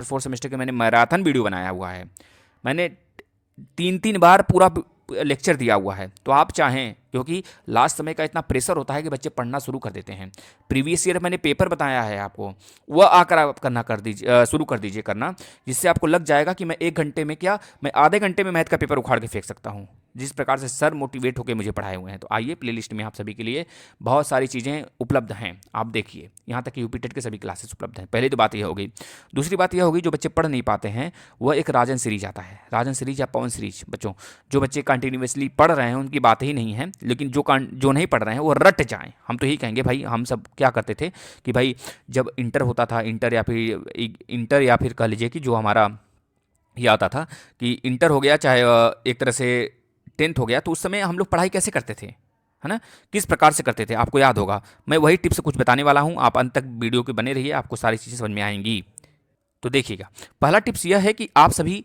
Fourth semester के मैंने marathon video बनाया हुआ है। मैंने 3-3 बार पूरा लेक्चर दिया हुआ है। तो आप चाहें, क्योंकि लास्ट समय का इतना प्रेशर होता है कि बच्चे पढ़ना शुरू कर देते हैं। प्रीवियस ईयर मैंने पेपर बताया है आपको, वह आकर आप करना कर दीजिए, शुरू कर दीजिए करना, जिससे आपको लग जाएगा कि मैं 1 घंटे में क्या, मैं आधे घंटे में मैथ का पेपर उखाड़ के फेंक सकता हूँ, जिस प्रकार से सर मोटिवेट होकर मुझे पढ़ाए हुए हैं। तो आइए, प्लेलिस्ट में आप सभी के लिए बहुत सारी चीज़ें उपलब्ध हैं, आप देखिए। यहाँ तक कि यूपी टेट के सभी क्लासेस उपलब्ध हैं। पहली तो बात यह होगी। दूसरी बात यह होगी, जो बच्चे पढ़ नहीं पाते हैं, वह एक राजन सीरीज आता है, राजन सीरीज या पवन सीरीज। बच्चों जो बच्चे कंटिन्यूसली पढ़ रहे हैं उनकी बात ही नहीं है, लेकिन जो नहीं पढ़ रहे हैं वो रट जाएं। हम तो यही कहेंगे भाई, हम सब क्या करते थे कि भाई जब इंटर होता था, इंटर या फिर कह लीजिए कि जो हमारा ये आता था कि इंटर हो गया, चाहे एक तरह से 10th हो गया, तो उस समय हम लोग पढ़ाई कैसे करते थे, है ना, किस प्रकार से करते थे, आपको याद होगा। मैं वही टिप्स कुछ बताने वाला हूँ, आप अंत तक वीडियो के बने रहिए, आपको सारी चीज़ें समझ में आएंगी। तो देखिएगा, पहला टिप्स यह है कि आप सभी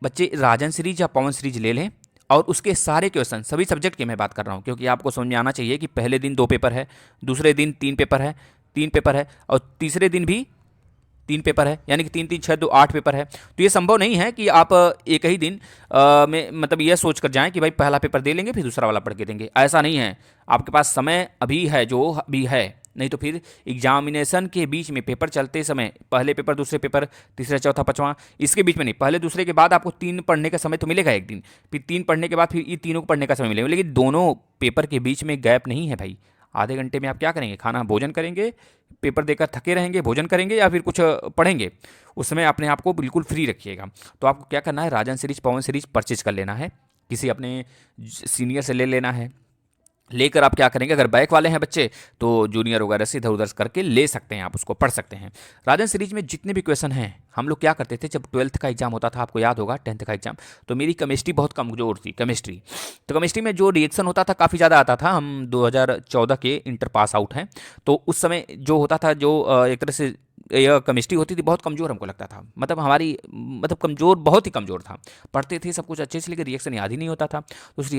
बच्चे राजन सीरीज या पवन सीरीज ले लें, और उसके सारे क्वेश्चन, सभी सब्जेक्ट के मैं बात कर रहा हूँ, क्योंकि आपको समझ में आना चाहिए कि पहले दिन 2 पेपर है, दूसरे दिन 3 पेपर है, 3 पेपर है, और तीसरे दिन भी 3 पेपर है, यानी कि 3 3 6 2 8 पेपर है। तो ये संभव नहीं है कि आप एक ही दिन में मतलब यह सोच कर जाएं कि भाई पहला पेपर दे लेंगे फिर दूसरा वाला पढ़ के देंगे, ऐसा नहीं है। आपके पास समय अभी है जो अभी है, नहीं तो फिर एग्जामिनेशन के बीच में पेपर चलते समय, पहले पेपर दूसरे पेपर तीसरा चौथा पांचवा, इसके बीच में नहीं, पहले दूसरे के बाद आपको 3 पढ़ने का समय तो मिलेगा एक दिन, फिर 3 पढ़ने के बाद फिर ये तीनों को पढ़ने का समय मिलेगा, लेकिन दोनों पेपर के बीच में गैप नहीं है भाई। आधे घंटे में आप क्या करेंगे, खाना भोजन करेंगे, पेपर देकर थके रहेंगे, भोजन करेंगे, या फिर कुछ पढ़ेंगे। उस समय अपने आप को बिल्कुल फ्री रखिएगा। तो आपको क्या करना है, राजन सीरीज पवन सीरीज परचेज कर लेना है, किसी अपने सीनियर से ले लेना है। लेकर आप क्या करेंगे, अगर बैक वाले हैं बच्चे तो जूनियर वगैरह से इधर उधर करके ले सकते हैं, आप उसको पढ़ सकते हैं। राजन सीरीज में जितने भी क्वेश्चन हैं, हम लोग क्या करते थे जब 12th का एग्जाम होता था, आपको याद होगा 10th का एग्जाम, तो मेरी केमिस्ट्री बहुत कमजोर थी, केमिस्ट्री। तो केमिस्ट्री में जो रिएक्शन होता था काफ़ी ज़्यादा आता था। हम 2014 के इंटर पास आउट हैं, तो उस समय जो होता था, जो एक तरह से यह केमिस्ट्री होती थी, बहुत कमज़ोर हमको लगता था, मतलब हमारी मतलब कमज़ोर, बहुत ही कमज़ोर था। पढ़ते थे सब कुछ अच्छे से, लेकिन रिएक्शन याद ही नहीं होता था। तो उस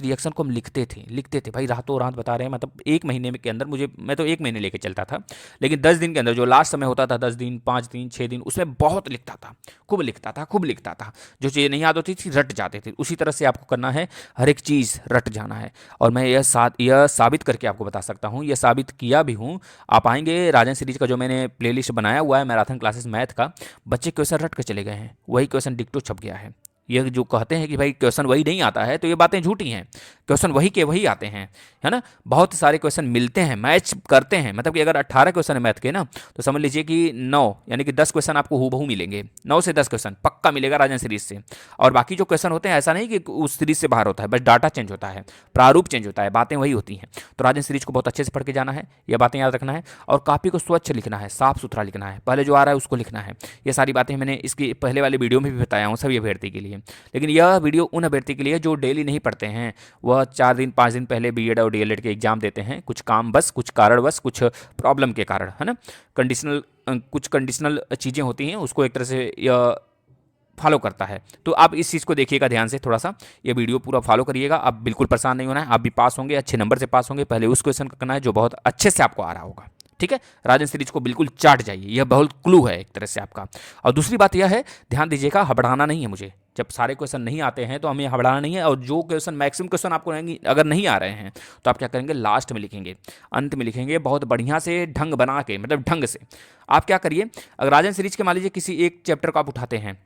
रिएक्शन को हम लिखते थे भाई, रातों रात बता रहे हैं, मतलब 1 महीने के अंदर मुझे, मैं तो 1 महीने लेके चलता था, लेकिन 10 दिन के अंदर जो लास्ट समय होता था, 10 दिन 5 दिन 6 दिन, उसमें बहुत लिखता था, खूब लिखता था, खूब लिखता था। जो चीज़ें नहीं याद होती थी रट जाते थे। उसी तरह से आपको करना है, हर एक चीज़ रट जाना है। और मैं यह साबित करके आपको बता सकता हूँ, यह साबित किया भी हूँ। आप आएंगे, राजन सीरीज का जो मैंने प्लेलिस्ट बनाया हुआ है मैराथन क्लासेस मैथ का, बच्चे क्वेश्चन रट कर चले गए हैं, वही क्वेश्चन डिक्टो छप गया है। ये जो कहते हैं कि भाई क्वेश्चन वही नहीं आता है, तो ये बातें झूठी हैं। क्वेश्चन वही के वही आते हैं, है ना। बहुत सारे क्वेश्चन मिलते हैं, मैच करते हैं, मतलब कि अगर 18 क्वेश्चन है मैथ के ना, तो समझ लीजिए कि 9 यानी कि 10 क्वेश्चन आपको हूबहू मिलेंगे, 9 से 10 क्वेश्चन पक्का मिलेगा राजन सीरीज से। और बाकी जो क्वेश्चन होते हैं, ऐसा नहीं कि उस सीरीज से बाहर होता है, बस डाटा चेंज होता है, प्रारूप चेंज होता है, बातें वही होती हैं। तो राजन सीरीज को बहुत अच्छे से पढ़ के जाना है, ये बातें याद रखना है। और कॉपी को स्वच्छ लिखना है, साफ सुथरा लिखना है, पहले जो आ रहा है उसको लिखना है। ये सारी बातें मैंने इसकी पहले वाले वीडियो में भी बताया हूँ सभी अभ्यर्थी के लिए। लेकिन यह वीडियो उन अभ्यर्थी के लिए जो डेली नहीं पढ़ते हैं, वह 4 दिन 5 दिन पहले बीएड और डीएलएड के एग्जाम देते हैं, कुछ काम बस, कुछ कारणवश, कुछ प्रॉब्लम के कारण, है ना, कुछ कंडीशनल चीज़ें होती हैं, उसको एक तरह से यह फॉलो करता है। तो आप इस चीज़ को देखिएगा ध्यान से, थोड़ा सा ये वीडियो पूरा फॉलो करिएगा। आप बिल्कुल परेशान नहीं होना है, आप भी पास होंगे, अच्छे नंबर से पास होंगे। पहले उस क्वेश्चन का करना है जो बहुत अच्छे से आपको आ रहा होगा, ठीक है। राजन सीरीज को बिल्कुल चाट जाइए, यह बहुत क्लू है एक तरह से आपका। और दूसरी बात यह है, ध्यान दीजिएगा, हबड़ाना नहीं है मुझे। जब सारे क्वेश्चन नहीं आते हैं तो हमें हबड़ाना नहीं है, और जो क्वेश्चन मैक्सिमम क्वेश्चन आपको अगर नहीं आ रहे हैं, तो आप क्या करेंगे, लास्ट में लिखेंगे, अंत में लिखेंगे, बहुत बढ़िया से ढंग बना के, मतलब ढंग से। आप क्या करिए, अगर राजन सीरीज के मान लीजिए किसी एक चैप्टर को आप उठाते हैं,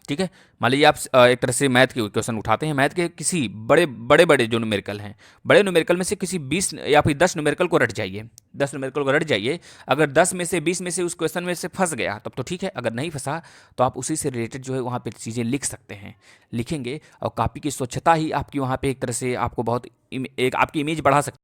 ठीक है, मान लीजिए आप एक तरह से मैथ के क्वेश्चन उठाते हैं, मैथ के किसी बड़े बड़े बड़े जो न्यूमेरिकल हैं, बड़े न्यूमेरिकल में से किसी 20 या फिर 10 न्यूमेरिकल को रट जाइए, 10 न्यूमेरिकल को रट जाइए। अगर 10 में से 20 में से उस क्वेश्चन में से फंस गया तब तो ठीक है, अगर नहीं फंसा तो आप उसी से रिलेटेड जो है वहाँ पे चीज़ें लिख सकते हैं, लिखेंगे। और कॉपी की स्वच्छता ही आपकी वहाँ पे एक तरह से आपको बहुत एक आपकी इमेज बढ़ा सकती है।